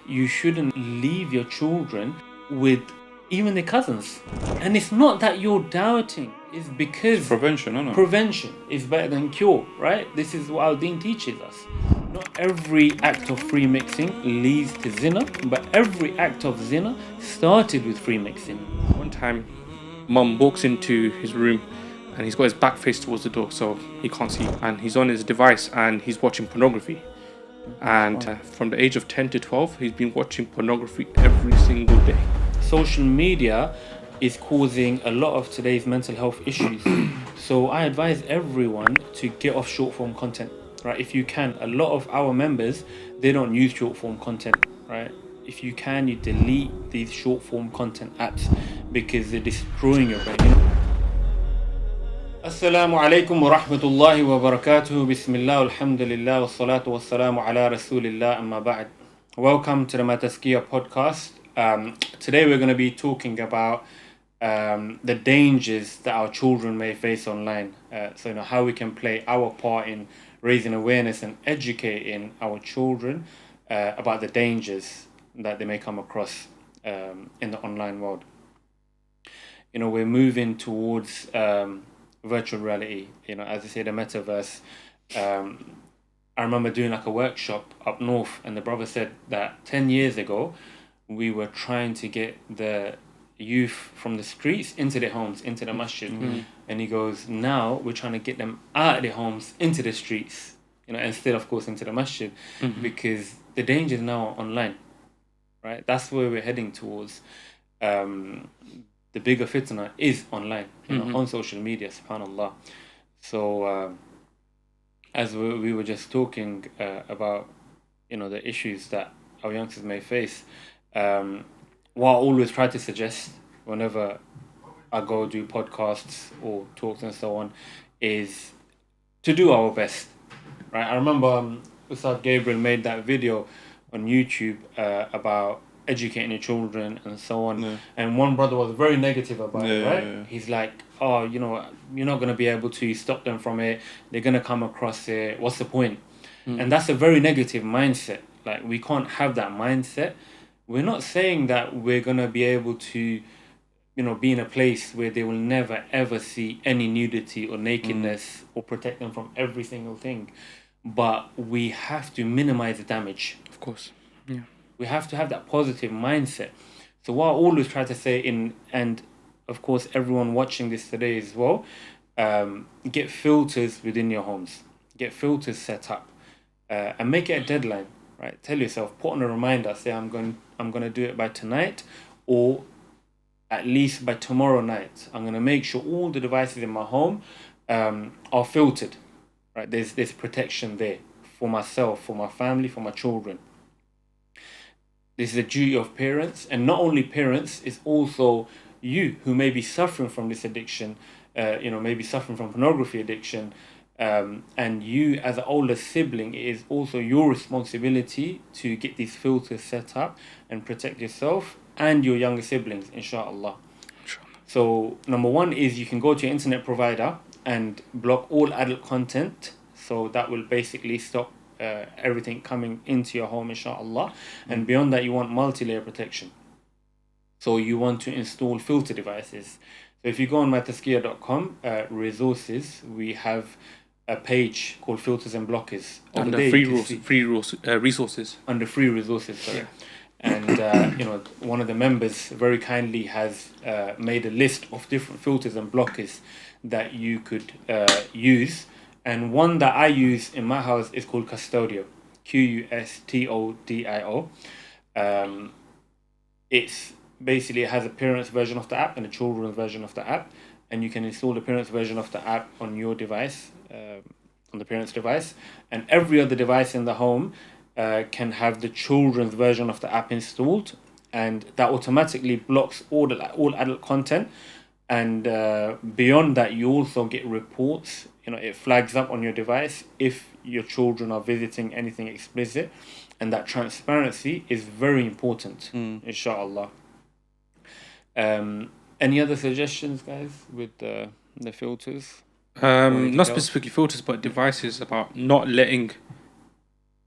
you shouldn't leave your children with even their cousins. And it's not that you're doubting, it's because Prevention, no? prevention is better than cure, right? This is what our deen teaches us. Not every act of free mixing leads to zina, but every act of zina started with free mixing. One time, Mum walks into his room and he's got his back face towards the door, so he can't see. And he's on his device and he's watching pornography. And from the age of 10 to 12, he's been watching pornography every single day. Social media is causing a lot of today's mental health issues. So I advise everyone to get off short form content, right? If you can. A lot of our members, they don't use short form content, right? If you can, you delete these short form content apps because they're destroying your brain. Assalamu alaikum wa rahmatullahi wa barakatuhu. Bismillah, alhamdulillah, wa salatu wa salamu ala rasulillah, amma ba'd. Welcome to the My Tazkiyah Podcast. Today we're going to be talking about the dangers that our children may face online. So, how we can play our part in raising awareness and educating our children about the dangers that they may come across in the online world. We're moving towards virtual reality, as I say, the metaverse. I remember doing like a workshop up north, and the brother said that 10 years ago, we were trying to get the youth from the streets into their homes, into the masjid. Mm-hmm. And he goes, now we're trying to get them out of their homes into the streets, and still, of course, into the masjid, because the danger is now online, right? That's where we're heading towards. The bigger fitna is online, on social media, subhanAllah. So, as we were just talking about, the issues that our youngsters may face, what I always try to suggest whenever I go do podcasts or talks and so on is to do our best, right? I remember Ustad Gabriel made that video on YouTube about educating your children and so on. Yeah. And one brother was very negative about it, right? Yeah. He's like, oh, you're not going to be able to stop them from it. They're going to come across it. What's the point? And that's a very negative mindset. Like, we can't have that mindset. We're not saying that we're going to be able to, be in a place where they will never, ever see any nudity or nakedness or protect them from every single thing. But we have to minimize the damage. Of course. Yeah. We have to have that positive mindset. So what I always try to say, and of course everyone watching this today as well, get filters within your homes. Get filters set up, and make it a deadline. Right? Tell yourself, put on a reminder. Say I'm going to do it by tonight, or at least by tomorrow night. I'm going to make sure all the devices in my home are filtered. Right? There's protection there for myself, for my family, for my children. This is a duty of parents, and not only parents, it's also you who may be suffering from this addiction, maybe suffering from pornography addiction, and you as an older sibling, it is also your responsibility to get these filters set up and protect yourself and your younger siblings, inshallah. So number one is you can go to your internet provider and block all adult content. So that will basically stop everything coming into your home, inshallah. And beyond that, you want multi-layer protection. So you want to install filter devices. So if you go on mytazkiyah.com, resources, we have a page called filters and blockers. Under resources. Under free resources, sorry. Yeah. And one of the members very kindly has made a list of different filters and blockers that you could use. And one that I use in my house is called Custodio, Custodio. It's basically, it has a parent's version of the app and a children's version of the app. And you can install the parent's version of the app on your device, on the parent's device. And every other device in the home can have the children's version of the app installed. And that automatically blocks all adult content. And beyond that, you also get reports. It flags up on your device if your children are visiting anything explicit. And that transparency is very important, inshallah. Any other suggestions, guys, with the filters? Not specifically filters, but devices, about not letting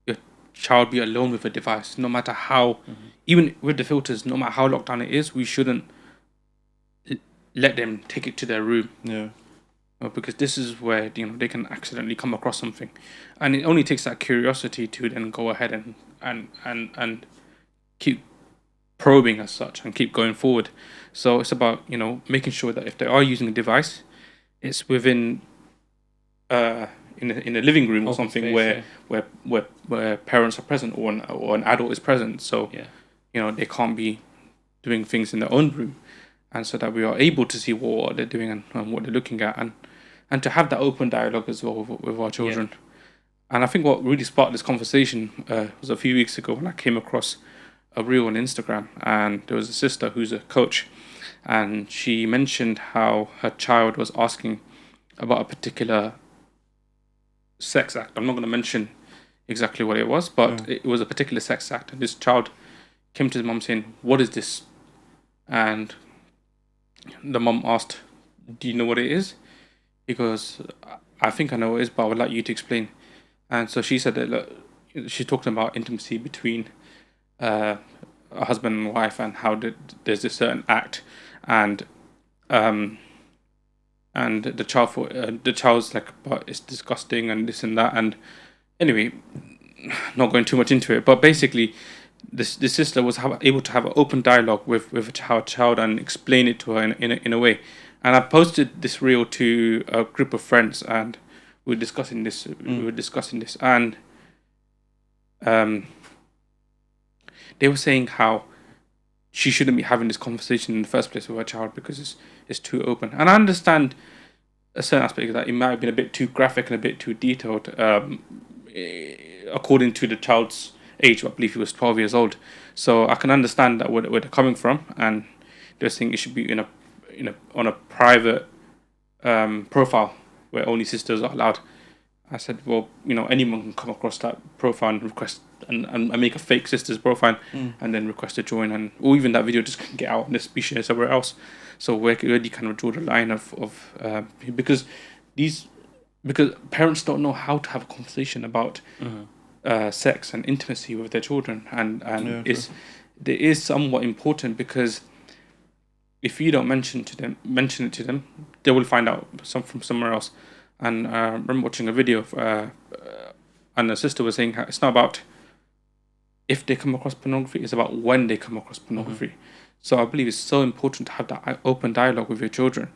your child be alone with a device, no matter how, even with the filters, no matter how locked down it is, we shouldn't let them take it to their room. Yeah. Because this is where they can accidentally come across something, and it only takes that curiosity to then go ahead and keep probing as such and keep going forward. So it's about making sure that if they are using a device, it's within in a living room or Open something space, where parents are present or an adult is present. So they can't be doing things in their own room, and so that we are able to see what they're doing and what they're looking at, and to have that open dialogue as well with our children. And I think what really sparked this conversation was a few weeks ago when I came across a reel on Instagram, and there was a sister who's a coach, and she mentioned how her child was asking about a particular sex act. I'm not going to mention exactly what it was, but it was a particular sex act, and this child came to the mom saying, "What is this?" And the mom asked, "Do you know what it is?" He goes, "I think I know what it is, but I would like you to explain." And so she said that, look, she's talking about intimacy between a husband and wife, and how there's this certain act, and the child's like, but it's disgusting and this and that. And anyway, not going too much into it, but basically this sister was able to have an open dialogue with her child and explain it to her in a way. And I posted this reel to a group of friends, and we were discussing this. And they were saying how she shouldn't be having this conversation in the first place with her child because it's too open. And I understand a certain aspect of that. It might have been a bit too graphic and a bit too detailed, according to the child's age. I believe he was 12 years old. So I can understand that where they're coming from, and they're saying it should be on a private profile where only sisters are allowed. I said, well, anyone can come across that profile and request and make a fake sister's profile and then request to join, or even that video just can get out and just be shared somewhere else. So where do you kind of draw the line of because parents don't know how to have a conversation about sex and intimacy with their children, and it is somewhat important, because if you don't mention it to them, they will find out from somewhere else. And I remember watching a video and the sister was saying how it's not about if they come across pornography, it's about when they come across pornography. So I believe it's so important to have that open dialogue with your children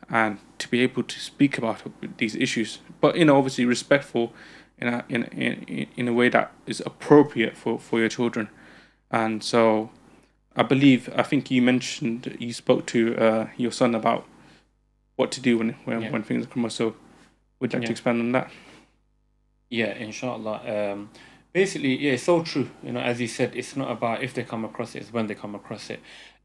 and to be able to speak about these issues, but obviously respectful in a way that is appropriate for your children. And so I think you spoke to your son about what to do when things come up. So would you like to expand on that? Yeah, inshallah. Basically, it's so true. As you said, it's not about if they come across it, it's when they come across it.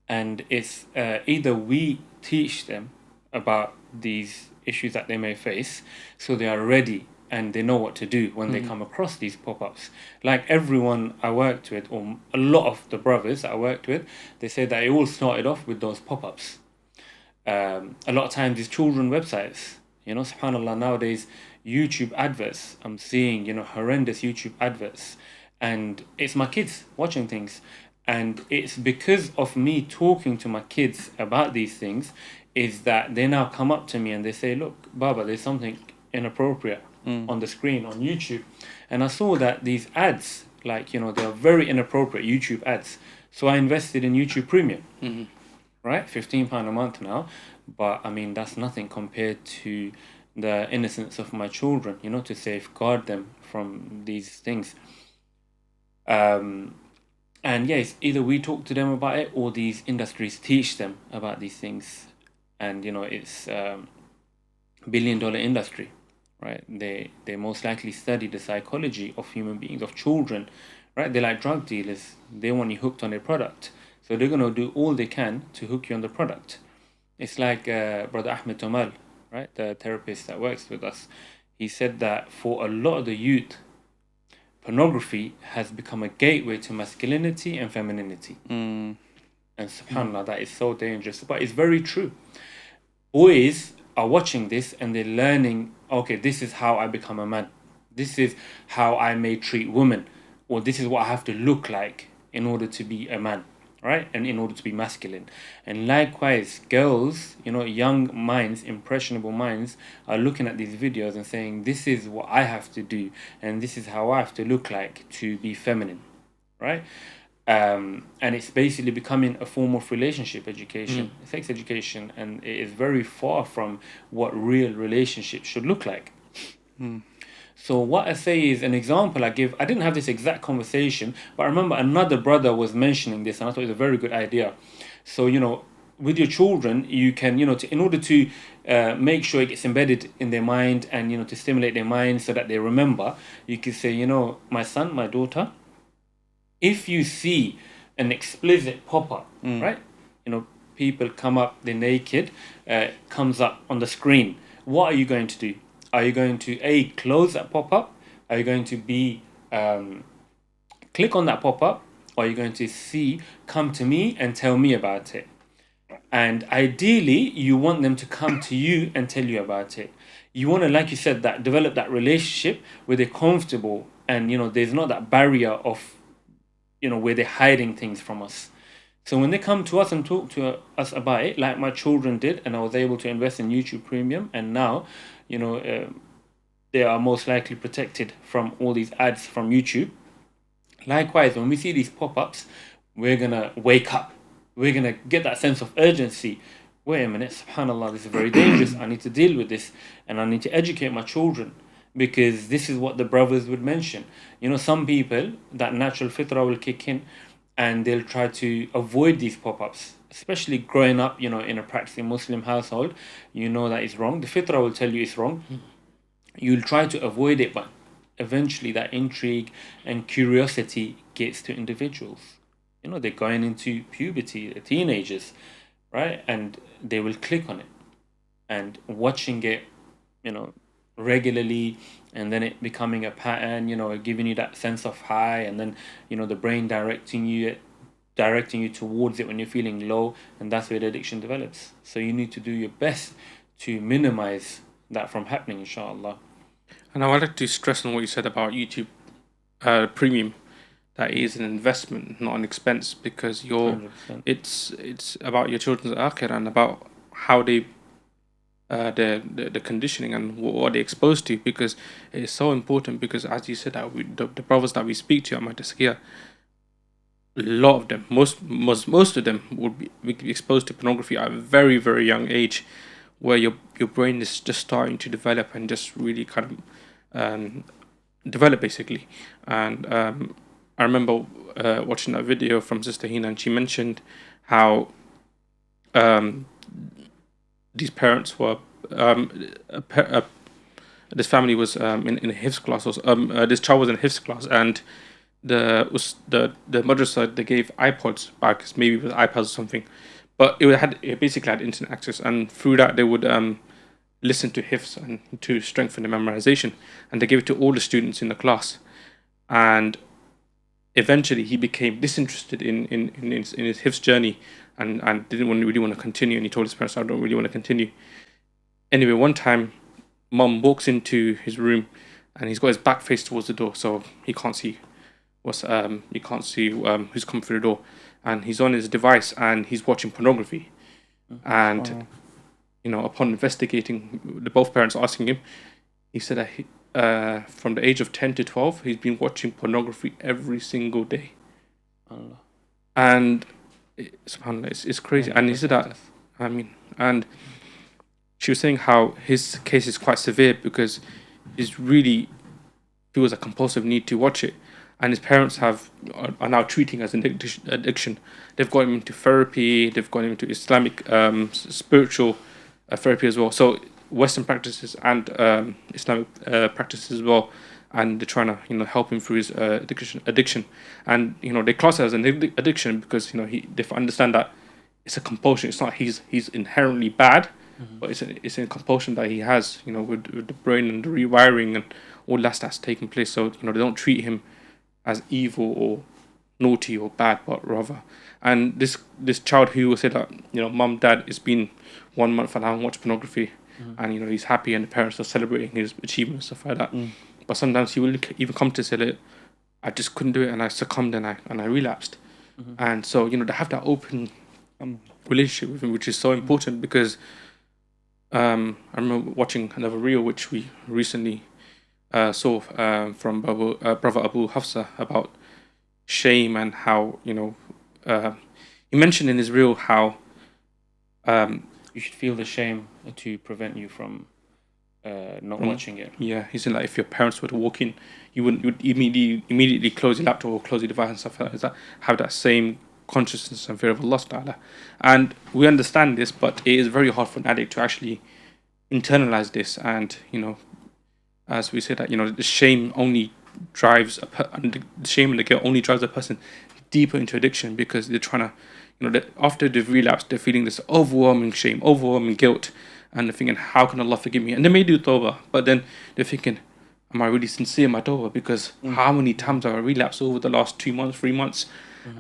And it's either we teach them about these issues that they may face, so they are ready and they know what to do when they come across these pop-ups. Like everyone I worked with, or a lot of the brothers I worked with, they say that it all started off with those pop-ups. A lot of times these children websites, subhanallah, nowadays YouTube adverts, I'm seeing horrendous YouTube adverts, and it's my kids watching things. And it's because of me talking to my kids about these things is that they now come up to me and they say, look, Baba, there's something inappropriate on the screen on YouTube. And I saw that these ads, like, they are very inappropriate YouTube ads. So I invested in YouTube Premium, right? £15 a month now. But I mean, that's nothing compared to the innocence of my children, to safeguard them from these things. And yes, either we talk to them about it or these industries teach them about these things. And it's $1 billion industry, right? They most likely study the psychology of human beings, of children, right? They're like drug dealers. They want you hooked on their product, so they're gonna do all they can to hook you on the product. It's like Brother Ahmed Tomal, right, the therapist that works with us. He said that for a lot of the youth, pornography has become a gateway to masculinity and femininity. And subhanAllah, that is so dangerous. But it's very true. Boys are watching this and they're learning, okay, this is how I become a man. This is how I may treat women. or this is what I have to look like in order to be a man, right? And in order to be masculine. And likewise, girls, young minds, impressionable minds, are looking at these videos and saying, this is what I have to do, and this is how I have to look like to be feminine, right? And it's basically becoming a form of relationship education, sex education, and it is very far from what real relationships should look like. So what I say is an example I give. I didn't have this exact conversation, but I remember another brother was mentioning this, and I thought it was a very good idea. So with your children, you can in order to make sure it gets embedded in their mind, and to stimulate their mind so that they remember. You can say, my son, my daughter, if you see an explicit pop-up, right? People come up, they're naked, comes up on the screen. What are you going to do? Are you going to close that pop-up? Are you going to click on that pop-up? Or are you going to come to me and tell me about it? And ideally, you want them to come to you and tell you about it. You want to, like you said, that develop that relationship where they're comfortable, and there's not that barrier of where they're hiding things from us. So when they come to us and talk to us about it, like my children did, and I was able to invest in YouTube Premium, and now, they are most likely protected from all these ads from YouTube. Likewise, when we see these pop-ups, we're going to wake up. We're going to get that sense of urgency. Wait a minute, subhanAllah, this is very dangerous. I need to deal with this, and I need to educate my children, because this is what the brothers would mention. Some people, that natural fitrah will kick in, and they'll try to avoid these pop-ups, especially growing up, in a practicing Muslim household. That is wrong. The fitrah will tell you it's wrong. You'll try to avoid it, but eventually that intrigue and curiosity gets to individuals. They're going into puberty, they're teenagers, right? And they will click on it, and watching it, regularly, and then it becoming a pattern, giving you that sense of high, and then the brain directing you towards it when you're feeling low, and that's where the addiction develops. So you need to do your best to minimize that from happening, inshallah. And I would like to stress on what you said about YouTube Premium. That is an investment, not an expense, because 100%. it's about your children's akhirah and about how they the conditioning and what they're exposed to, because it is so important. Because as you said, that the brothers that we speak to at My Tazkiyah, a lot of them, most of them would be exposed to pornography at a very, very young age, where your brain is just starting to develop and just really kind of develop, basically. And I remember watching that video from Sister Hina, and she mentioned how these parents were this family was in a Hifz class, or this child was in a Hifz class, and the madrasa, they gave iPods back, maybe with iPads or something, but it basically had internet access, and through that they would listen to Hifz and to strengthen the memorization, and they gave it to all the students in the class. And eventually he became disinterested in his Hifz journey, and didn't really want to continue, and he told his parents, I don't really want to continue. Anyway, one time mum walks into his room, and he's got his back faced towards the door, so he can't see who's come through the door, and he's on his device and he's watching pornography. And upon investigating, the both parents asking him, he said that from the age of 10 to 12 he's been watching pornography every single day. Allah. And subhanAllah, it's crazy. And he said that, and she was saying how his case is quite severe, because it's really feels a compulsive need to watch it, and his parents are now treating it as an addiction. They've got him into therapy, they've got him into Islamic spiritual therapy as well, so Western practices and Islamic practices as well, and they're trying to help him through his addiction, and they class it as an addiction because they understand that it's a compulsion. It's not he's inherently bad, but it's a compulsion that he has, with the brain and the rewiring and all that's taking place. So they don't treat him as evil or naughty or bad, but rather. And this child who said that mum, dad, it's been 1 month and I haven't watched pornography, and he's happy, and the parents are celebrating his achievements, stuff like that. But sometimes he will even come to say, I just couldn't do it, and I succumbed, and I relapsed. And so, to have that open relationship with him, which is so important, because I remember watching another reel which we recently saw from brother Abu Hafsa about shame, and how he mentioned in his reel how You should feel the shame to prevent you from not watching it. yeah, he said, like, if your parents were to walk in, you would immediately close your laptop or close your device and stuff like that. Is that have that same consciousness and fear of Allah Ta'ala. And we understand this, but it is very hard for an addict to actually internalize this. And as we said, that the shame only drives the shame and the guilt only drives a person deeper into addiction, because they're trying to after they've relapsed, they're feeling this overwhelming shame, overwhelming guilt, and they're thinking, how can Allah forgive me? And they may do tawbah, but then they're thinking, am I really sincere in my tawbah? Because how many times have I relapsed over the last 2 months, 3 months?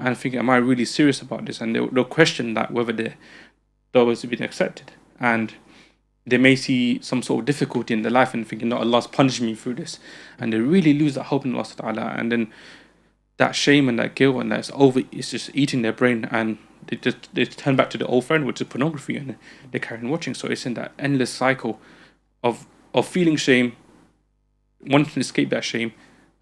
And thinking, am I really serious about this? And they'll question that whether their tawbah has been accepted. And they may see some sort of difficulty in their life and thinking, no, Allah's punishing me through this. And they really lose that hope in Allah Ta'ala. And then that shame and that guilt and it's just eating their brain, and they turn back to the old friend, which is pornography, and they carry on watching. So it's in that endless cycle of feeling shame, wanting to escape that shame,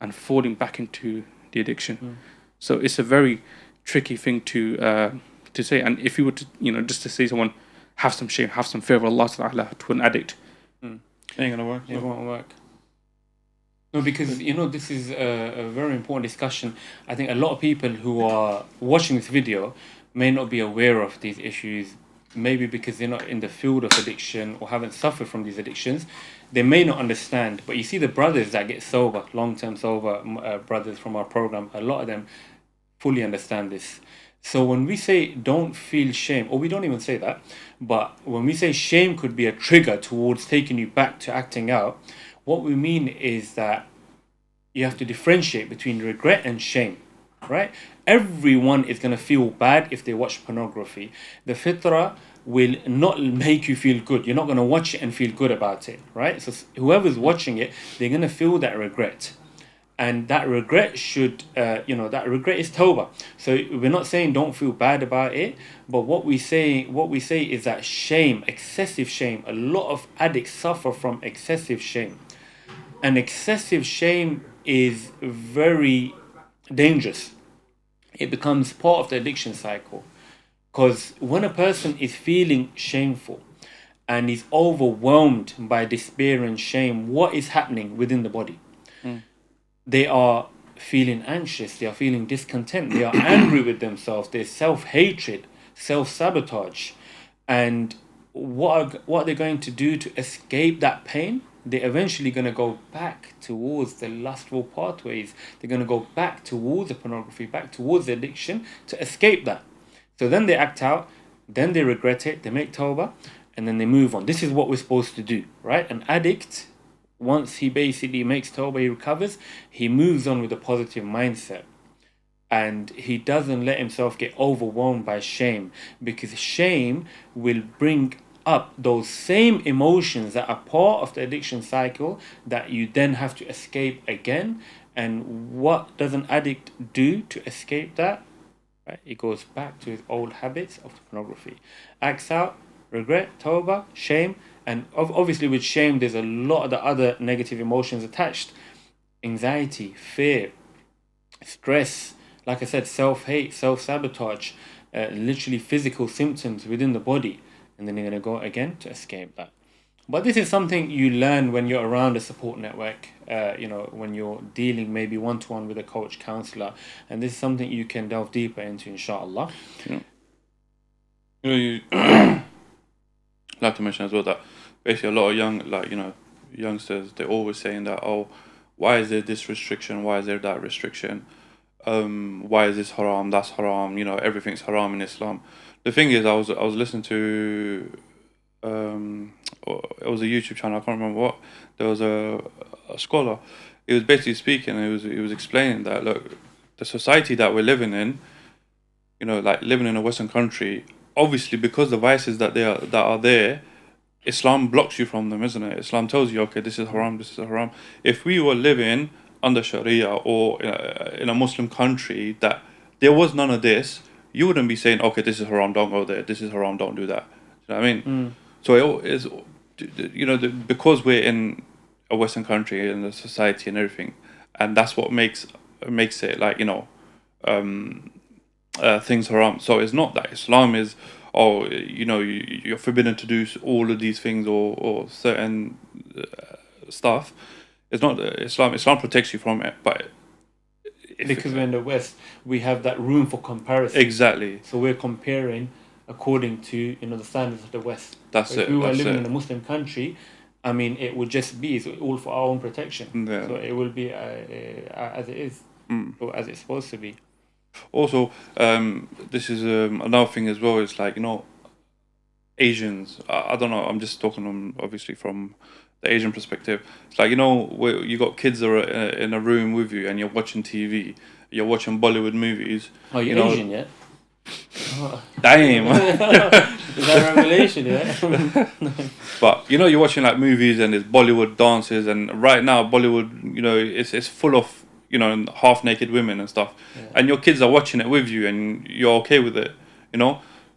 and falling back into the addiction. So it's a very tricky thing to say. And if you were to just to say to someone, have some shame, have some fear of Allah Ta'ala, to an addict, it ain't gonna work. It won't work. No, because this is a very important discussion. I think a lot of people who are watching this video may not be aware of these issues, maybe because they're not in the field of addiction or haven't suffered from these addictions. They may not understand. But you see the brothers that get sober, long-term sober brothers from our program, a lot of them fully understand this. So when we say don't feel shame, or we don't even say that, but when we say shame could be a trigger towards taking you back to acting out, what we mean is that you have to differentiate between regret and shame, right? Everyone is going to feel bad if they watch pornography. The fitrah will not make you feel good. You're not going to watch it and feel good about it, right? So whoever's watching it, they're going to feel that regret. And that regret should, that regret is tawbah. So we're not saying don't feel bad about it, but what we say is that shame, excessive shame, a lot of addicts suffer from excessive shame. And excessive shame is very dangerous. It becomes part of the addiction cycle. Because when a person is feeling shameful and is overwhelmed by despair and shame, what is happening within the body? They are feeling anxious, they are feeling discontent, they are angry with themselves, there's self-hatred, self-sabotage. And what are they going to do to escape that pain? They're eventually going to go back towards the lustful pathways. They're going to go back towards the pornography, back towards the addiction to escape that. So then they act out, then they regret it, they make tawbah, and then they move on. This is what we're supposed to do, right? An addict, once he basically makes tawbah, he recovers, he moves on with a positive mindset. And he doesn't let himself get overwhelmed by shame, because shame will bring up those same emotions that are part of the addiction cycle that you then have to escape again. And what does an addict do to escape that? Right? He goes back to his old habits of pornography. Acts out, regret, tawbah, shame. And obviously with shame, there's a lot of the other negative emotions attached. Anxiety, fear, stress, like I said, self-hate, self-sabotage, literally physical symptoms within the body. And then you're going to go again to escape that. But this is something you learn when you're around a support network, when you're dealing maybe one-to-one with a coach, counselor. And this is something you can delve deeper into, inshallah. You like to mention as well that basically a lot of youngsters, they're always saying that, oh, why is there this restriction? Why is there that restriction? Why is this haram? That's haram. Everything's haram in Islam. The thing is, I was listening to it was a YouTube channel, I can't remember what. There was a scholar. He was basically speaking, and he was explaining that, look, the society that we're living in, like living in a Western country, obviously because the vices that are there, Islam blocks you from them, isn't it? Islam tells you, okay, this is haram, this is haram. If we were living under Sharia or in a Muslim country that there was none of this, you wouldn't be saying, okay, this is haram, don't go there. This is haram, don't do that. You know what I mean? So it is, because we're in a Western country and a society and everything, and that's what makes it like, things haram. So it's not that Islam is, you're forbidden to do all of these things or certain stuff. It's not Islam. Islam protects you from it, but because we're in the West, we have that room for comparison. Exactly. So we're comparing according to the standards of the West. That's so it. If we were that's living it. in a Muslim country, I mean, it would just be all for our own protection. Yeah. So it will be as it is, or as it's supposed to be. Also, this is another thing as well. It's like, Asians. I don't know. I'm just talking obviously from the Asian perspective. It's like, where you got kids that are in a room with you and you're watching TV. You're watching Bollywood movies. Oh, you're Asian yet? Damn. Is that a revelation? Yeah. But you're watching like movies and there's Bollywood dances, and right now Bollywood, it's full of half naked women and stuff, and your kids are watching it with you, and you're okay with it,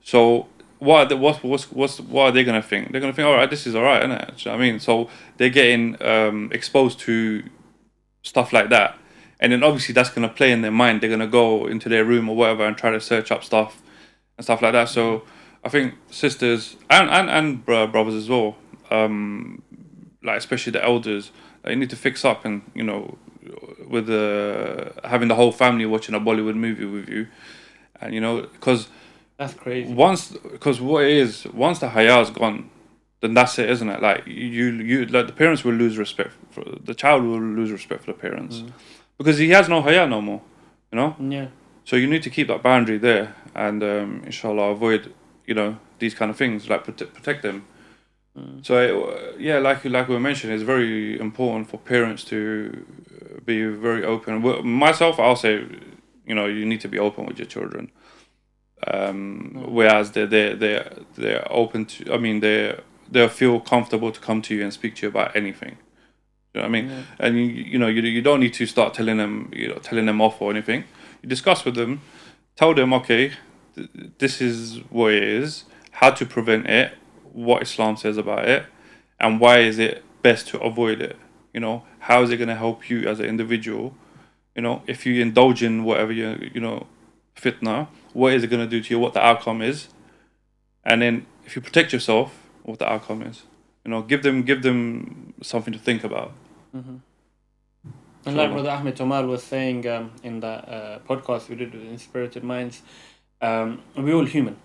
So what are they gonna think? They're gonna think, all right, this is all right, isn't it? Do you know what I mean? So they're getting exposed to stuff like that, and then obviously that's gonna play in their mind. They're gonna go into their room or whatever and try to search up stuff and stuff like that. So I think sisters and brothers as well, like especially the elders, you need to fix up, and with having the whole family watching a Bollywood movie with you, and because that's crazy. Because what it is, once the haya's gone, then that's it, isn't it? Like you like the parents will lose respect for the child, will lose respect for the parents because he has no haya no more, Yeah. So you need to keep that boundary there, and inshallah avoid these kind of things, like protect them. So like we mentioned, it's very important for parents to be very open. Myself, I'll say, you need to be open with your children. Whereas they're open to, I mean, they feel comfortable to come to you and speak to you about anything. You know what I mean? Yeah. And you don't need to start telling them off or anything. You discuss with them, tell them, okay, this is what it is, how to prevent it, what Islam says about it, and why is it best to avoid it. How is it going to help you as an individual? If you indulge in whatever fitna, what is it going to do to you, what the outcome is, and then if you protect yourself, what the outcome is. Give them something to think about. And like Brother Ahmed Tomal was saying in that podcast we did with Inspirited Minds, we're all human.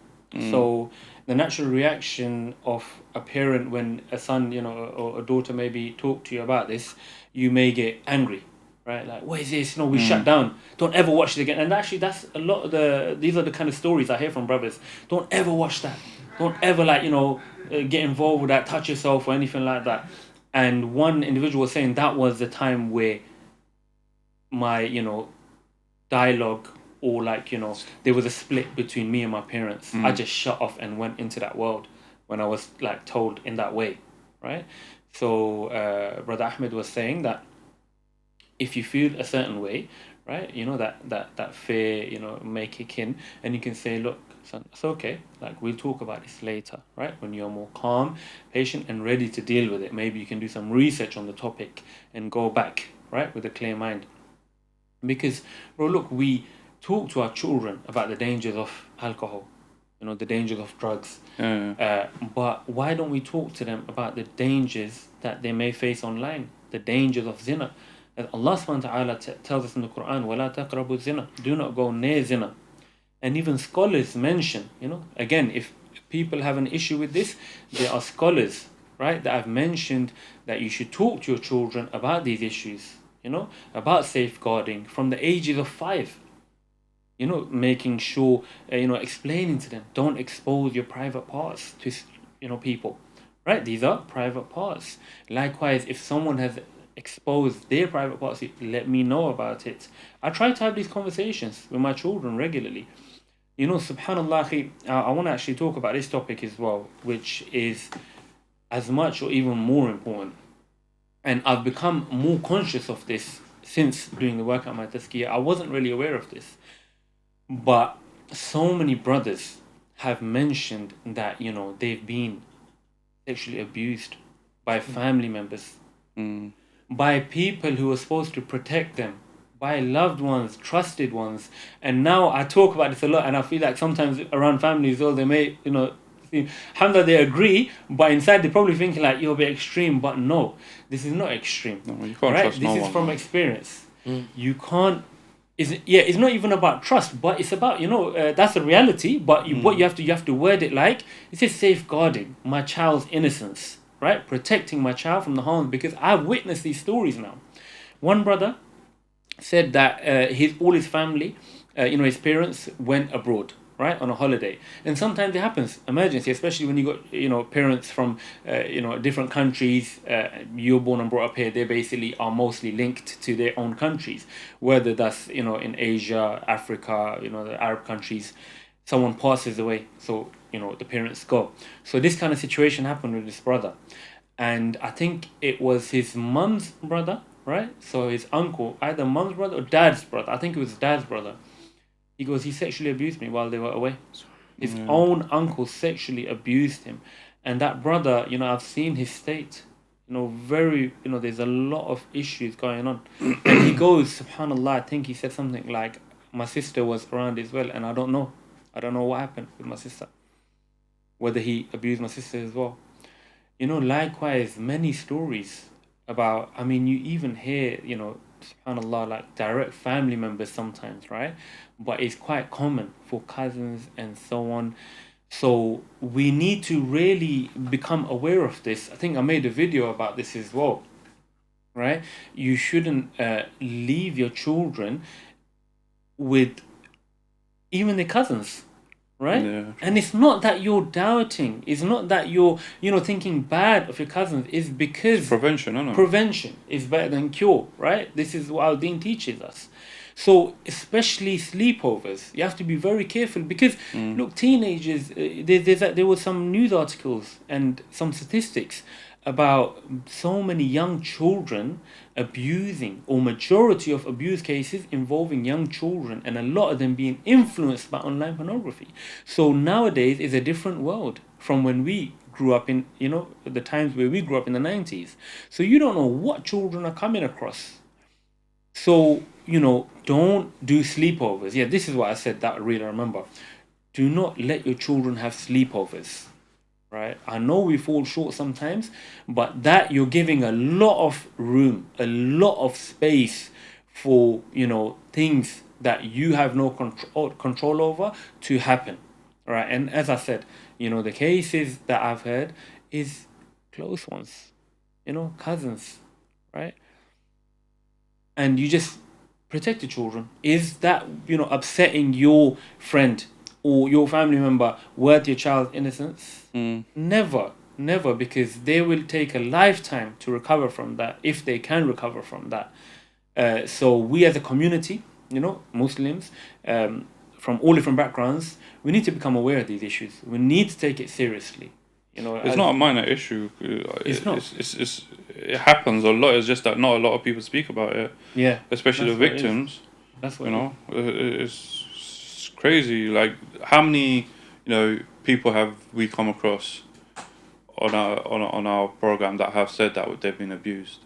So the natural reaction of a parent when a son, or a daughter maybe talk to you about this, you may get angry, right? Like, what is this? We shut down. Don't ever watch it again. And actually, that's a lot of these are the kind of stories I hear from brothers. Don't ever watch that. Don't ever get involved with that, touch yourself or anything like that. And one individual was saying that was the time where my, dialogue, or there was a split between me and my parents. I just shut off and went into that world when I was told in that way, right? So Brother Ahmed was saying that if you feel a certain way, right, that fear, may kick in, and you can say, look, son, it's okay. We'll talk about this later, right? When you're more calm, patient, and ready to deal with it. Maybe you can do some research on the topic and go back, right, with a clear mind. Because, bro, look, we talk to our children about the dangers of alcohol, the dangers of drugs. But why don't we talk to them about the dangers that they may face online, the dangers of zina? As Allah subhanahu wa ta'ala tells us in the Quran, وَلَا تَقْرَبُوا zina, do not go near zina. And even scholars mention, again, if people have an issue with this, there are scholars, right, that have mentioned that you should talk to your children about these issues, about safeguarding from the ages of 5. Making sure, explaining to them, don't expose your private parts to, people, right? These are private parts. Likewise, if someone has exposed their private parts, let me know about it. I try to have these conversations with my children regularly. Subhanallah, I want to actually talk about this topic as well, which is as much or even more important. And I've become more conscious of this since doing the work at My Tazkiyah, I wasn't really aware of this. But so many brothers have mentioned that, they've been sexually abused by family members, by people who were supposed to protect them, by loved ones, trusted ones. And now I talk about this a lot, and I feel like sometimes around families, they may, alhamdulillah, they agree, but inside they're probably thinking like, you're a bit extreme. But no, this is not extreme. No, you can't trust no one. This is from experience. You can't. It's not even about trust, but it's about, that's a reality. But what you have to word it like, it says safeguarding my child's innocence, right? Protecting my child from the harm, because I've witnessed these stories now. One brother said that all his family, his parents went abroad, right, on a holiday. And sometimes it happens, emergency, especially when you got, parents from, different countries. You're born and brought up here. They basically are mostly linked to their own countries, whether that's, in Asia, Africa, the Arab countries. Someone passes away, so, the parents go. So this kind of situation happened with this brother. And I think it was his mum's brother, right? So his uncle, either mum's brother or dad's brother. I think it was dad's brother. He goes, he sexually abused me while they were away. His own uncle sexually abused him. And that brother, I've seen his state, there's a lot of issues going on. And he goes, subhanAllah, I think he said something like, my sister was around as well, and I don't know what happened with my sister. Whether he abused my sister as well. Likewise, many stories about, you even hear, subhanAllah, like direct family members sometimes, right? But it's quite common for cousins and so on. So we need to really become aware of this. I think I made a video about this as well, right? You shouldn't leave your children with even their cousins, right? Yeah. And it's not that you're doubting. It's not that you're, thinking bad of your cousins. It's because Prevention, isn't it? prevention is better than cure, right? This is what our deen teaches us. So especially sleepovers, you have to be very careful because look, teenagers. There were some news articles and some statistics about so many young children abusing, or majority of abuse cases involving young children, and a lot of them being influenced by online pornography. So nowadays is a different world from when we grew up in, the times where we grew up in the 90s. So you don't know what children are coming across. So, don't do sleepovers. Yeah, this is what I said that I really remember. Do not let your children have sleepovers. Right? I know we fall short sometimes, but that you're giving a lot of room, a lot of space for, things that you have no control over to happen. Right? And as I said, the cases that I've heard is close ones, cousins, right? And you just protect the children. Is that, upsetting your friend or your family member worth your child's innocence? Never, because they will take a lifetime to recover from that, if they can recover from that. So we as a community, Muslims, from all different backgrounds, we need to become aware of these issues. We need to take it seriously. It's not a minor issue. It's not. It happens a lot. It's just that not a lot of people speak about it. Yeah. Especially the victims. That's what It's crazy. Like, how many people have we come across on our program that have said that they've been abused?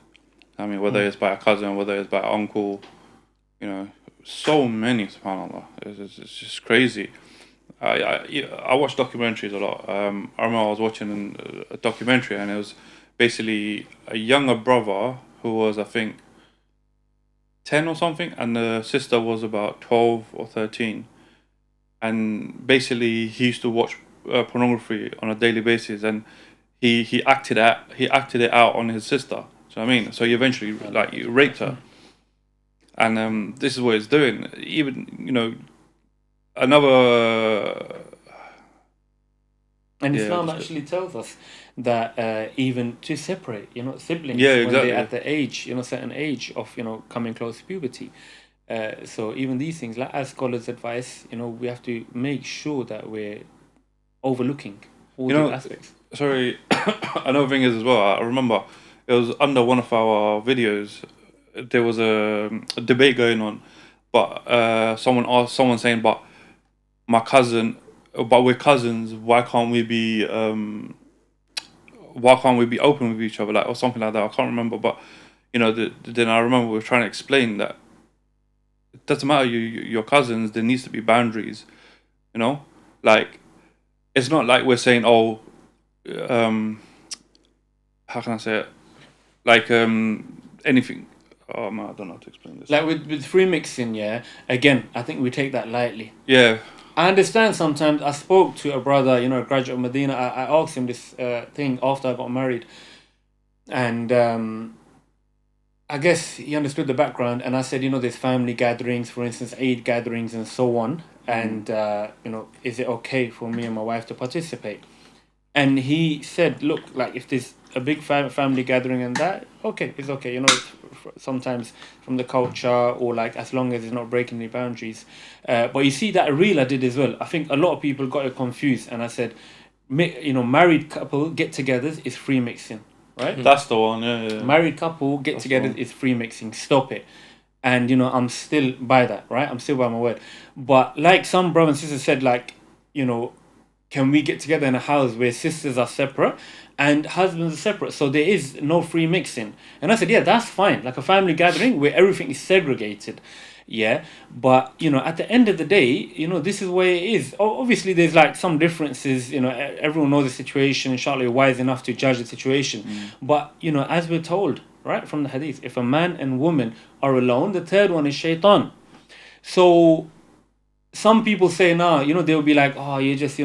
I mean, whether it's by a cousin, whether it's by an uncle, so many. SubhanAllah, it's just crazy. I watch documentaries a lot. I remember I was watching a documentary, and it was basically a younger brother who was, I think, 10 or something, and the sister was about 12 or 13. And basically, he used to watch pornography on a daily basis, and he acted it out on his sister. So I mean, so he eventually raped her, and this is what he's doing. Even another. And Islam actually tells us that even to separate, siblings Yeah, when exactly. they're at the age, certain age of, coming close to puberty. So even these things, like as scholars advise, we have to make sure that we're overlooking all these aspects. Sorry, another thing is as well, I remember it was under one of our videos. there was a debate going on, but someone saying, but my cousin, but we're cousins. Why can't we be open with each other, like, or something like that? I can't remember, but then I remember we were trying to explain that it doesn't matter. Your cousins. There needs to be boundaries. Like, it's not like we're saying, oh, how can I say it? Like anything. Oh man, I don't know how to explain this. Like with free mixing, yeah. Again, I think we take that lightly. Yeah. I understand sometimes. I spoke to a brother, a graduate of Medina. I asked him this thing after I got married, and I guess he understood the background. And I said, there's family gatherings, for instance, Eid gatherings, and so on. And is it okay for me and my wife to participate? And he said, look, like, if there's a big family gathering and that, okay, it's okay. Sometimes from the culture, or like, as long as it's not breaking any boundaries. But you see that reel I did as well. I think a lot of people got it confused. And I said, married couple get-togethers is free mixing, right? That's the one, yeah. Married couple get-togethers is free mixing. Stop it. And, I'm still by that, right? I'm still by my word. But like some brothers and sisters said, like, can we get together in a house where sisters are separate and husbands are separate? So there is no free mixing. And I said, yeah, that's fine. Like a family gathering where everything is segregated. Yeah. But, at the end of the day, this is where it is. Obviously, there's like some differences. Everyone knows the situation. Inshallah, you're wise enough to judge the situation. But, as we're told, right, from the hadith, if a man and woman are alone, the third one is shaitan. So some people say, nah, they'll be like, oh, you're just,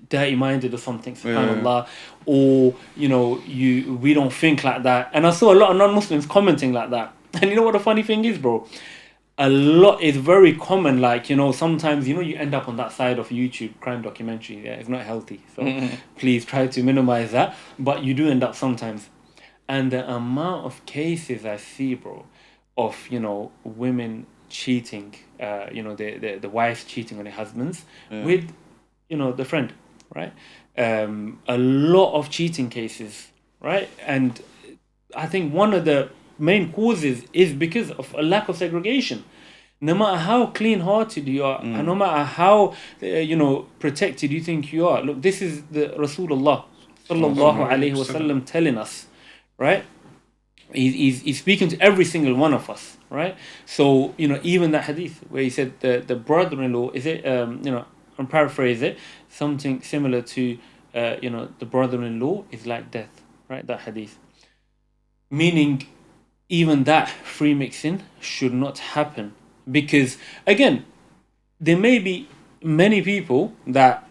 dirty-minded or something, subhanAllah, or, we don't think like that. And I saw a lot of non-Muslims commenting like that. And you know what the funny thing is, bro? It's very common, like, sometimes, you end up on that side of YouTube, crime documentary. Yeah, it's not healthy. So please try to minimize that. But you do end up sometimes. And the amount of cases I see, bro, of, women cheating, the wives cheating on their husbands with, the friend, right? A lot of cheating cases, right? And I think one of the main causes is because of a lack of segregation. No matter how clean-hearted you are, and no matter how, protected you think you are. Look, this is the Rasulullah sallallahu alaihi wasallam telling us, right? He's speaking to every single one of us, right? So, even that hadith where he said the brother-in-law, is it, I'm paraphrase it, something similar to, the brother-in-law is like death, right? That hadith. Meaning, even that free mixing should not happen. Because, again, there may be many people that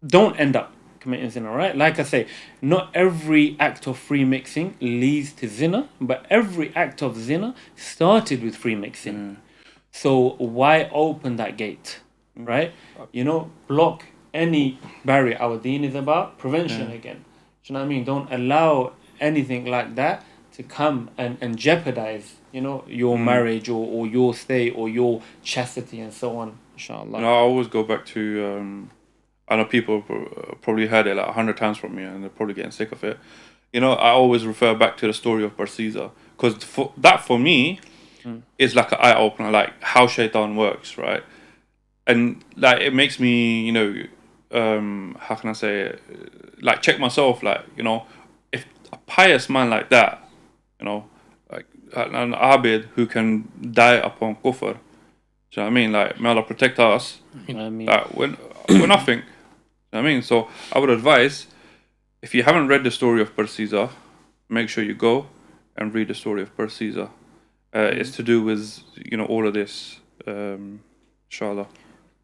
don't end up committing zina, right? Like I say, not every act of free mixing leads to zina, but every act of zina started with free mixing. So why open that gate, right? Block any barrier. Our deen is about prevention again. Do you know what I mean? Don't allow anything like that to come and jeopardize, your marriage or your stay or your chastity and so on, inshallah. I always go back to, I know people probably heard it like 100 times from me and they're probably getting sick of it. I always refer back to the story of Barsisa, because for me is like an eye-opener, like how shaitan works, right? And like it makes me, how can I say it? Like check myself, like, if a pious man like that, like an abid who can die upon kufr, do you know what I mean? Like, may Allah protect us. Like, we're nothing. You know what I mean? So I would advise, if you haven't read the story of Barsisa, make sure you go and read the story of Barsisa. It's to do with, all of this, inshallah.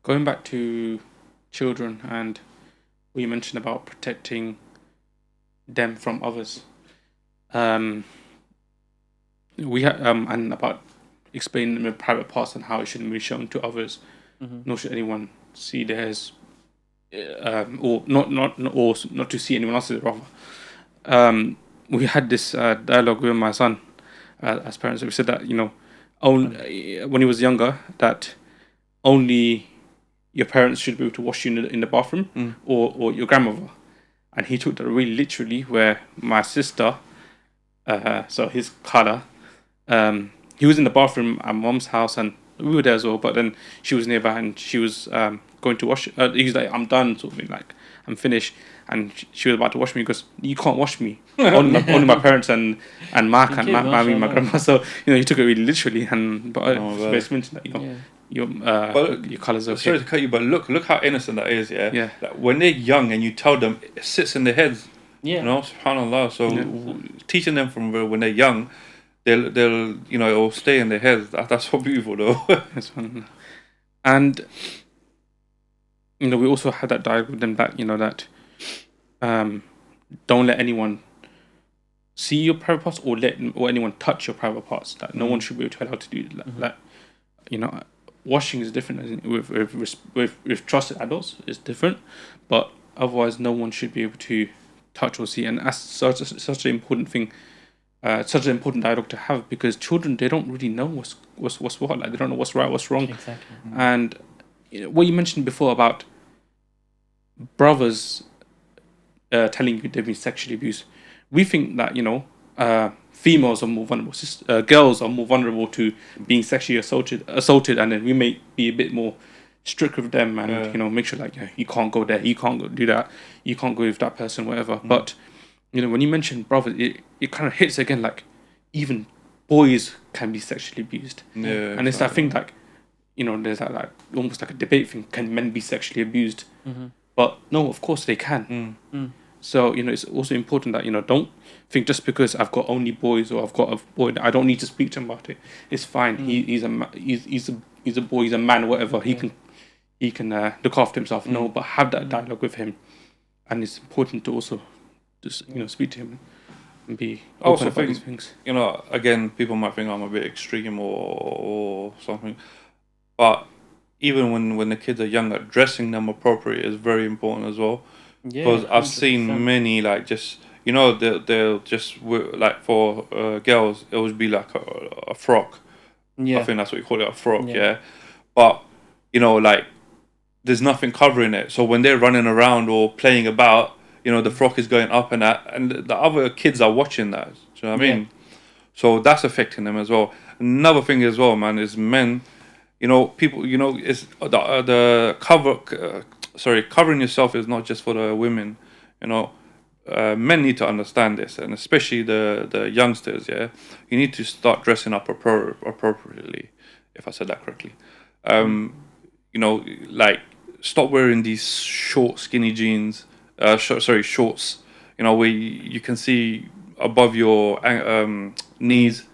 Going back to children and what you mentioned about protecting them from others. We and about explaining the private parts and how it shouldn't be shown to others, nor should anyone see theirs, or not to see anyone else's rather. We had this dialogue with my son as parents. We said that only when he was younger, that only your parents should be able to wash you in the bathroom, or your grandmother, and he took that really literally. Where my sister, so his colour, he was in the bathroom at Mom's house, and we were there as well. But then she was nearby, and she was going to wash. He's like, I'm done, sort of thing, like I'm finished. And she was about to wash me because you can't wash me. Only my parents and Mark and Mammy, my grandma. So he took it really literally. And it's mentioned that your colours are okay. Sorry to cut you, but look how innocent that is. Yeah. Like when they're young and you tell them, it sits in their heads. Yeah. Subhanallah. So teaching them from when they're young, they'll it'll stay in their heads. That's so beautiful though. And we also had that dialogue with them that don't let anyone see your private parts or anyone touch your private parts. That no one should be allowed to do that. Washing is different with trusted adults. It's different, but otherwise, no one should be able to touch or see. And that's such an important thing, such an important dialogue to have, because children, they don't really know what's what. Like, they don't know what's right, what's wrong. Exactly. And what you mentioned before about brothers telling you they've been sexually abused, we think that females are more vulnerable. Girls are more vulnerable to being sexually assaulted, and then we may be a bit more strict with them and make sure you can't go there, you can't go do that, you can't go with that person, whatever. But when you mention brothers, it kind of hits again, like even boys can be sexually abused. And it's that thing there's that almost like a debate thing: can men be sexually abused? But no, of course they can. So it's also important that don't think just because I've got only boys or I've got a boy, I don't need to speak to him about it. It's fine. He's a boy. He's a man. Whatever. He can look after himself. No, but have that dialogue with him, and it's important to also just speak to him and be open about these things. Again, people might think I'm a bit extreme or something, but even when the kids are younger, dressing them appropriate is very important as well. Because I've seen many they'll just like for girls it would be like a frock. I think that's what you call it, a frock. But there's nothing covering it, so when they're running around or playing about, the frock is going up and the other kids are watching that. Do you know what I mean? So that's affecting them as well. Another thing as well, man, is men. People. Is the cover. Covering yourself is not just for the women. Men need to understand this, and especially the youngsters. You need to start dressing up appropriately, if I said that correctly. Stop wearing these short, skinny jeans. Shorts. Where you can see above your knees.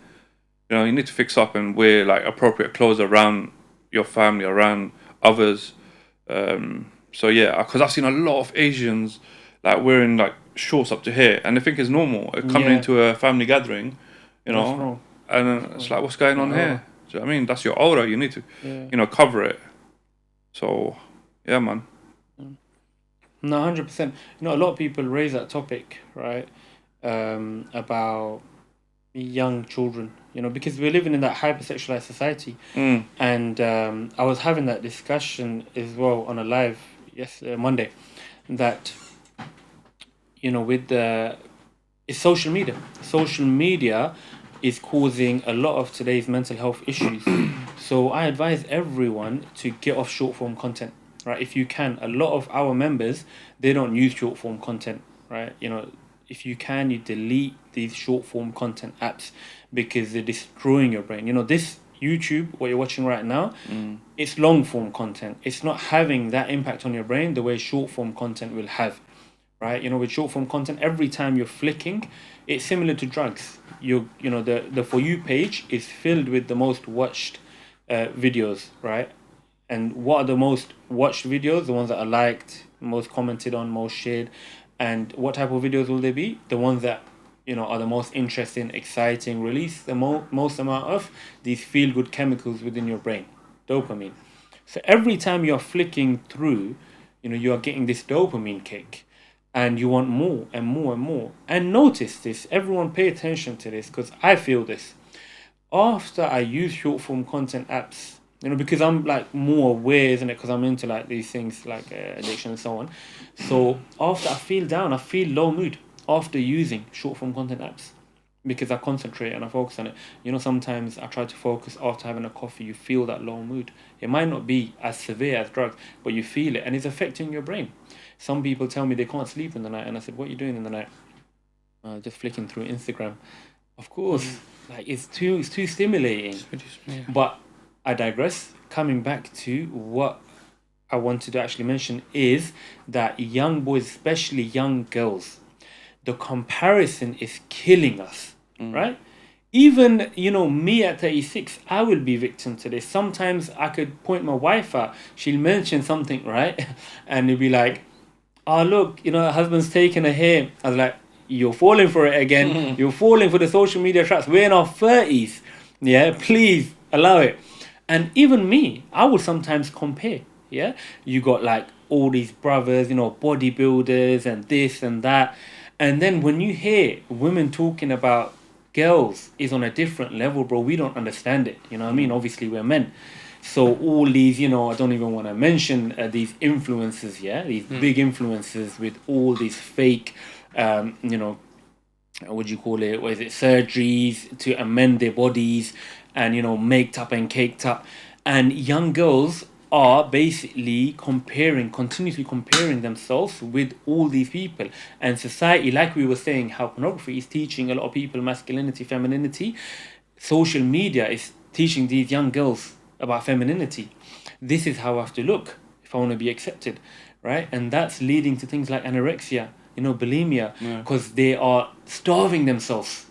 You need to fix up and wear appropriate clothes around your family, around others. Because I've seen a lot of Asians wearing shorts up to here, and they think it's normal coming into a family gathering, and it's like, what's going on here? Do you know what I mean? That's your aura. You need to, cover it. So, yeah, man. No, 100%. A lot of people raise that topic, right? About young children, because we're living in that hypersexualized society. And I was having that discussion as well on a live Monday, that with it's social media is causing a lot of today's mental health issues. So I advise everyone to get off short form content, right? If you can. A lot of our members, they don't use short form content, right? If you can, you delete these short form content apps, because they're destroying your brain. This YouTube, what you're watching right now, it's long form content. It's not having that impact on your brain the way short form content will have, right? With short form content, every time you're flicking, it's similar to drugs. The For You page is filled with the most watched videos, right? And what are the most watched videos? The ones that are liked, most commented on, most shared. And what type of videos will they be? The ones that are the most interesting, exciting, release the most amount of these feel-good chemicals within your brain, dopamine. So every time you're flicking through, you are getting this dopamine kick, and you want more and more and more. And notice this, everyone pay attention to this, because I feel this. After I use short-form content apps, because I'm more aware, isn't it? Because I'm into these things addiction and so on. So after I feel down, I feel low mood after using short form content apps. because I concentrate and I focus on it. You know, sometimes I try to focus after having a coffee. You feel that low mood. It might not be as severe as drugs, but you feel it, and it's affecting your brain. Some people tell me they can't sleep in the night, and I said, "What are you doing in the night?" Just flicking through Instagram. Of course, like it's too stimulating. But I digress. Coming back to what I wanted to actually mention is that young boys, especially young girls, the comparison is killing us, right? Even, you know, me at 36, I will be victim to this. Sometimes I could point my wife out. She'll mention something, right? And it'll be like, oh, look, you know, her husband's taking her hair. I was like, you're falling for it again. You're falling for the social media traps. We're in our 30s. Yeah, please allow it. And even me, I will sometimes compare. Yeah, you got like all these brothers, you know, bodybuilders and this and that. And then when you hear women talking about girls is on a different level, bro, we don't understand it. You know what I mean? Obviously, we're men. So all these, you know, I don't even want to mention these influencers, yeah? These big influencers with all these fake, you know, what do you call it? What is it? Surgeries to amend their bodies and, you know, maked up and caked up. And young girls are basically continuously comparing themselves with all these people. And society, like we were saying, how pornography is teaching a lot of people masculinity, femininity, social media is teaching these young girls about femininity. This is how I have to look if I want to be accepted, right? And that's leading to things like anorexia, you know, bulimia, because they are starving themselves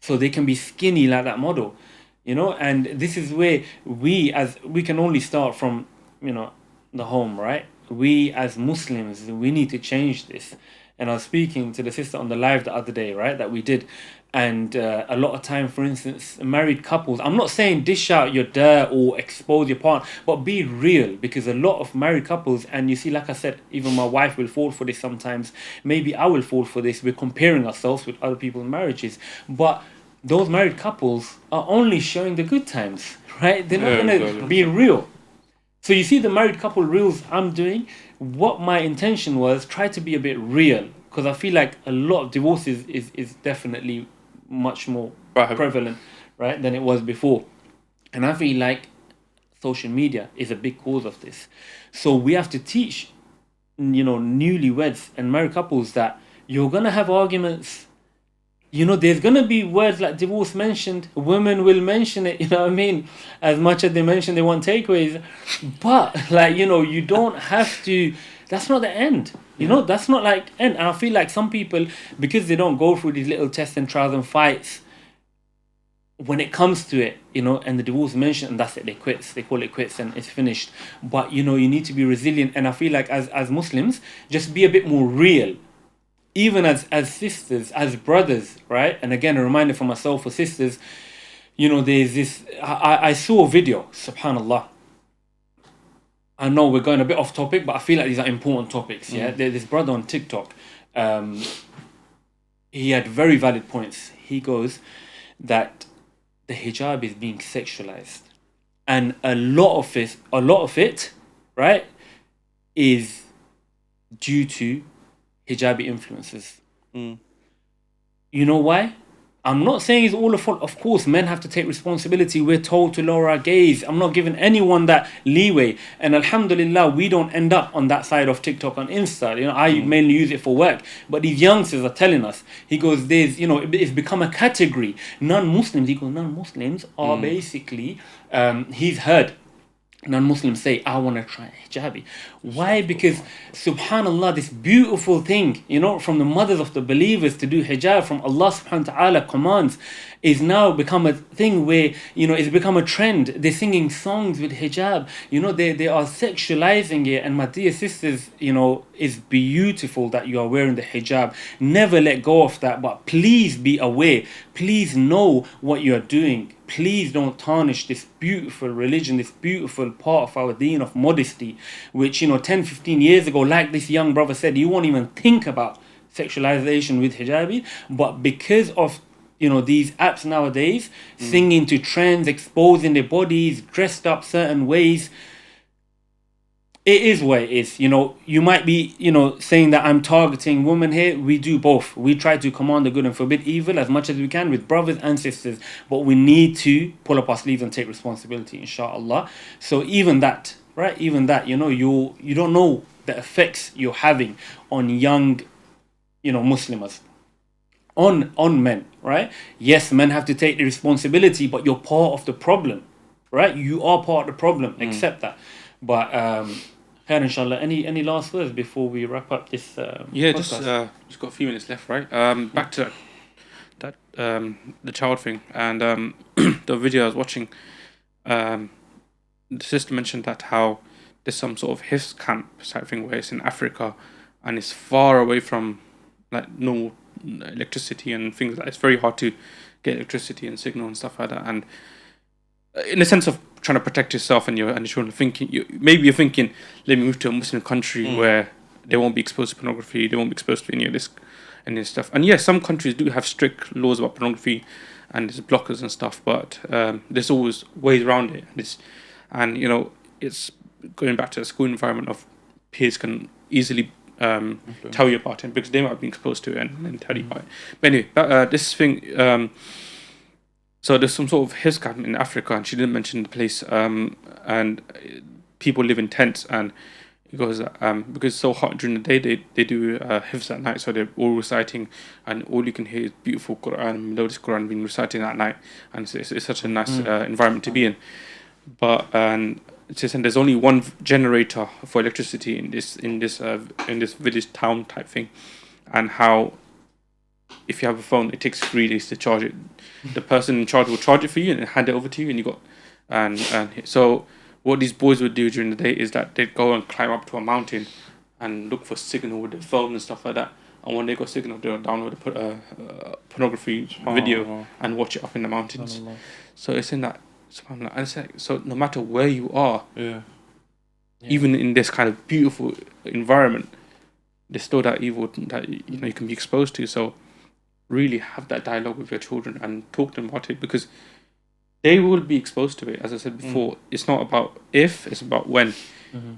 so they can be skinny like that model, you know. And this is where we can only start from, you know, the home, right? We as Muslims, we need to change this. And I was speaking to the sister on the live the other day, right, that we did. And a lot of time, for instance, married couples, I'm not saying dish out your dirt or expose your partner, but be real, because a lot of married couples, and you see, like I said, even my wife will fall for this sometimes. Maybe I will fall for this. We're comparing ourselves with other people's marriages. But those married couples are only showing the good times, right? They're not going to be real. So you see the married couple reels I'm doing, what my intention was, try to be a bit real, because I feel like a lot of divorces is definitely much more prevalent, right, than it was before. And I feel like social media is a big cause of this. So we have to teach, you know, newlyweds and married couples that you're going to have arguments. You know, there's going to be words like divorce mentioned. Women will mention it, you know what I mean? As much as they mention they want takeaways. But, like, you know, you don't have to... That's not the end. You know, that's not like end. And I feel like some people, because they don't go through these little tests and trials and fights, when it comes to it, you know, and the divorce mentioned, and that's it, they quits. They call it quits and it's finished. But, you know, you need to be resilient. And I feel like as Muslims, just be a bit more real. Even as sisters, as brothers, right? And again, a reminder for myself, for sisters, you know, there's this... I saw a video, subhanAllah. I know we're going a bit off topic, but I feel like these are important topics, yeah? There's this brother on TikTok. He had very valid points. He goes that the hijab is being sexualized. And a lot of it, right, is due to hijabi influences. You know why? I'm not saying it's all a fault. Of course, men have to take responsibility. We're told to lower our gaze. I'm not giving anyone that leeway. And alhamdulillah, we don't end up on that side of TikTok on Insta. You know, I mainly use it for work. But these youngsters are telling us. He goes, there's, you know, it's become a category. Non-Muslims, he goes, non-Muslims are basically, he's heard non-Muslims say, I want to try hijabi. Why? Because subhanallah, this beautiful thing, you know, from the mothers of the believers to do hijab, from Allah subhanahu wa ta'ala commands, is now become a thing where, you know, it's become a trend. They're singing songs with hijab. You know, they are sexualizing it. And my dear sisters, you know, it's beautiful that you are wearing the hijab. Never let go of that. But please be aware. Please know what you are doing. Please don't tarnish this beautiful religion, this beautiful part of our deen of modesty, which, you know, 10, 15 years ago, like this young brother said, you won't even think about sexualization with hijabi. But because of, you know, these apps nowadays, singing to trends, exposing their bodies, dressed up certain ways, it is what it is. You know, you might be, saying that I'm targeting women here. We do both. We try to command the good and forbid evil as much as we can with brothers and sisters, but we need to pull up our sleeves and take responsibility, inshallah. So even that, right? Even that, you don't know the effects you're having on young, Muslims. On men, right? Yes, men have to take the responsibility, but you're part of the problem, right? You are part of the problem. Accept that. But khair, inshallah. Any last words before we wrap up this? Yeah, podcast? just got a few minutes left, right? Back to that the child thing and the video I was watching. The sister mentioned that how there's some sort of hifz camp type thing where it's in Africa and it's far away from like normal electricity and things like that. It's very hard to get electricity and signal and stuff like that. And in the sense of trying to protect yourself and your children, maybe you're thinking, let me move to a Muslim country where they won't be exposed to pornography, they won't be exposed to any of this stuff. And yes, some countries do have strict laws about pornography and there's blockers and stuff, but there's always ways around it. And it's going back to the school environment of peers can easily tell you about it because they might have been exposed to it and tell you about it. But anyway, this thing. So there's some sort of hifz camp in Africa, and she didn't mention the place. And people live in tents, and it goes because it's so hot during the day. They do hifz at night, so they're all reciting, and all you can hear is beautiful Quran, melodious Quran being recited at night, and it's such a nice environment to be in. But there's only one generator for electricity in this village town type thing, and how if you have a phone, it takes 3 days to charge it. The person in charge will charge it for you and hand it over to you, and so what these boys would do during the day is that they'd go and climb up to a mountain and look for signal with their phone and stuff like that. And when they got signal, they'll download a pornography video and watch it up in the mountains. So it's in that. So no matter where you are, even in this kind of beautiful environment, there's still that evil that you can be exposed to. So really have that dialogue with your children and talk to them about it, because they will be exposed to it. As I said before, it's not about if, it's about when.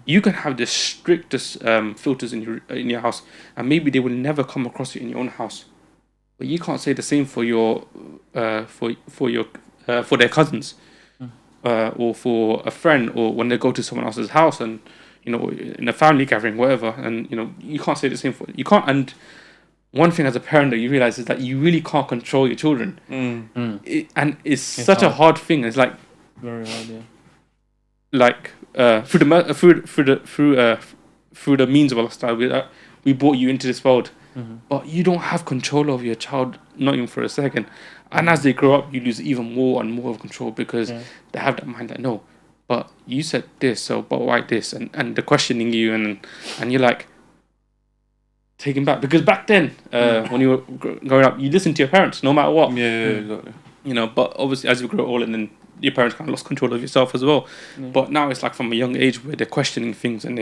You can have the strictest filters in your house, and maybe they will never come across it in your own house. But you can't say the same for your for their cousins, or for a friend, or when they go to someone else's house, and in a family gathering, whatever. And you can't say the same you can't. And one thing as a parent that you realize is that you really can't control your children, and it's such a hard thing. It's like very hard, like through the means of Allah, we brought you into this world, but you don't have control over your child, not even for a second. And as they grow up, you lose even more and more of control, because they have that mind that no, but you said this, so but why this, and they're questioning you, and you're like taken back, because back then when you were growing up, you listened to your parents no matter what. Exactly. But obviously as you grow older, and then your parents kind of lost control of yourself as well. But now it's like from a young age where they're questioning things, and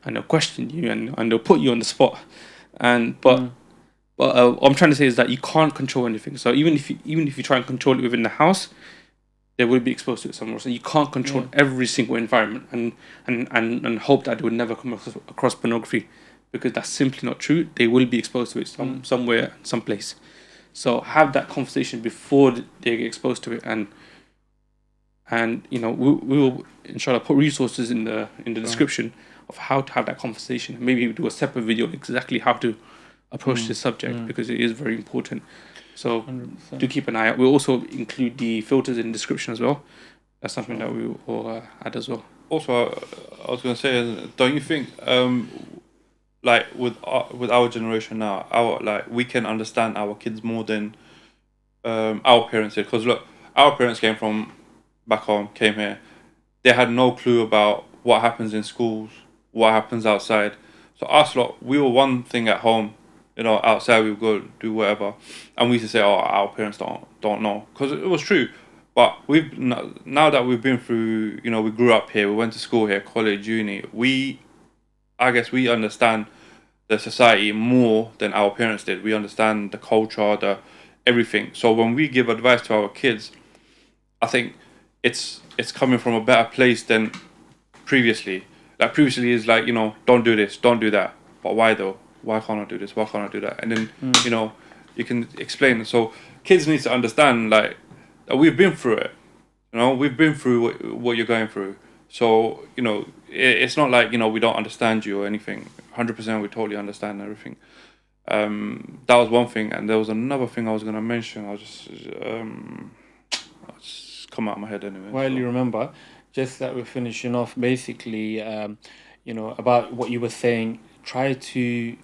they'll question you, and they'll put you on the spot. But what I'm trying to say is that you can't control anything. So even if you try and control it within the house, they will be exposed to it somewhere. So you can't control every single environment and hope that they would never come across pornography, because that's simply not true. They will be exposed to it somewhere, someplace. So have that conversation before they get exposed to it, and we will inshallah put resources in the description of how to have that conversation. Maybe do a separate video exactly how to approach this subject, because it is very important. So 100%. Do keep an eye out. We'll also include the filters in the description as well. That's something that we will add as well. Also, I was going to say, don't you think, like with our generation now, we can understand our kids more than our parents did? Because look, our parents came from back home, came here. They had no clue about what happens in schools, what happens outside. So us lot, we were one thing at home. Outside we would go do whatever, and we used to say, "Oh, our parents don't know," because it was true. But now that we've been through, we grew up here, we went to school here, college, uni. I guess we understand the society more than our parents did. We understand the culture, the everything. So when we give advice to our kids, I think it's coming from a better place than previously. Like previously is like, you know, don't do this, don't do that. But why though? Why can't I do this? Why can't I do that? And then, you know, you can explain. So kids need to understand like that we've been through it. You know, we've been through what you're going through. So, you know, it's not like, you know, we don't understand you or anything. 100% we totally understand everything. That was one thing, and there was another thing I was gonna mention. I'll just come out of my head anyway. While so. you remember, just that we're finishing off, basically, you know, about what you were saying, try to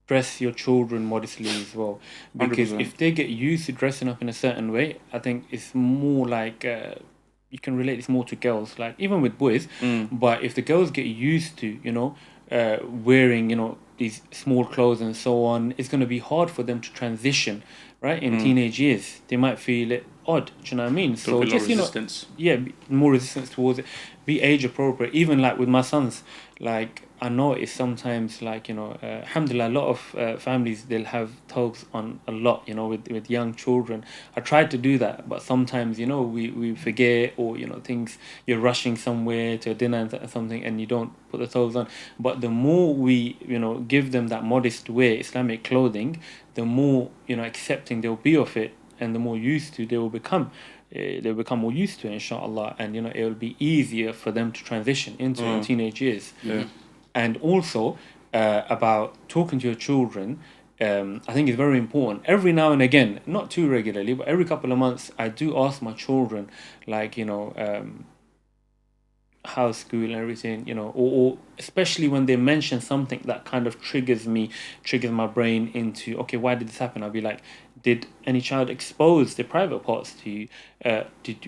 dress your children modestly as well. Because 100%. if they get used to dressing up in a certain way, I think it's more like you can relate this more to girls, like even with boys. But if the girls get used to, you know, wearing, you know, these small clothes and so on, it's going to be hard for them to transition, right? In teenage years, they might feel it odd. Do you know what I mean? So just, you know, resistance. Yeah, more resistance towards it. Be age appropriate. Even like with my sons, like I know it's sometimes like, you know, alhamdulillah, a lot of families, they'll have tobes on a lot, you know, with young children. I tried to do that, but sometimes, you know, we forget, or, you know, things, you're rushing somewhere to a dinner and something, and you don't put the tobes on. But the more we, you know, give them that modest wear, Islamic clothing, the more, you know, accepting they'll be of it, and the more used to they will become. They'll become more used to it, inshallah, and, you know, it will be easier for them to transition into in teenage years. Yeah. And also about talking to your children, I think it's very important. Every now and again, not too regularly, but every couple of months, I do ask my children, like, you know, how's school and everything, you know, or especially when they mention something that kind of triggers my brain into, okay, why did this happen? I'll be like, did any child expose their private parts to you?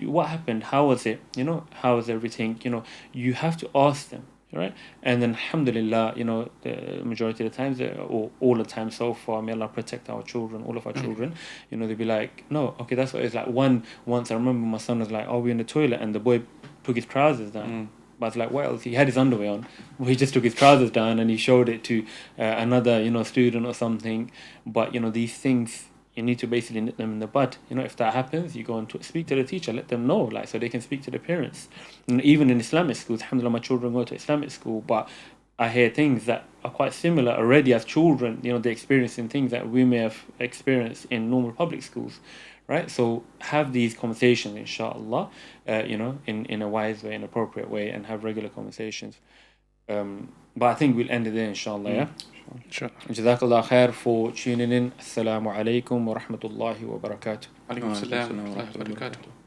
What happened? How was it? You know, how was everything? You know, you have to ask them, right? And then alhamdulillah, you know, the majority of the times, or all the time so far, may Allah protect our children, all of our children, you know, they'd be like, no, okay, that's what it's like. Once I remember my son was like, oh, we're in the toilet, and the boy took his trousers down. But I was like, what else? He had his underwear on. Well, he just took his trousers down and he showed it to another, you know, student or something. But, you know, these things, you need to basically nip them in the bud. You know, if that happens, you go and speak to the teacher, let them know, like, so they can speak to the parents. And even in Islamic schools, alhamdulillah, my children go to Islamic school, but I hear things that are quite similar already as children. You know, they're experiencing things that we may have experienced in normal public schools, right? So have these conversations, inshallah, you know, in a wise way, an appropriate way, and have regular conversations. But I think we'll end it there, inshallah, yeah? Sure. Jazakallah khair for tuning in. Assalamu alaikum wa rahmatullahi wa barakatuh. Alaikum salam wa rahmatullahi wa barakatuh.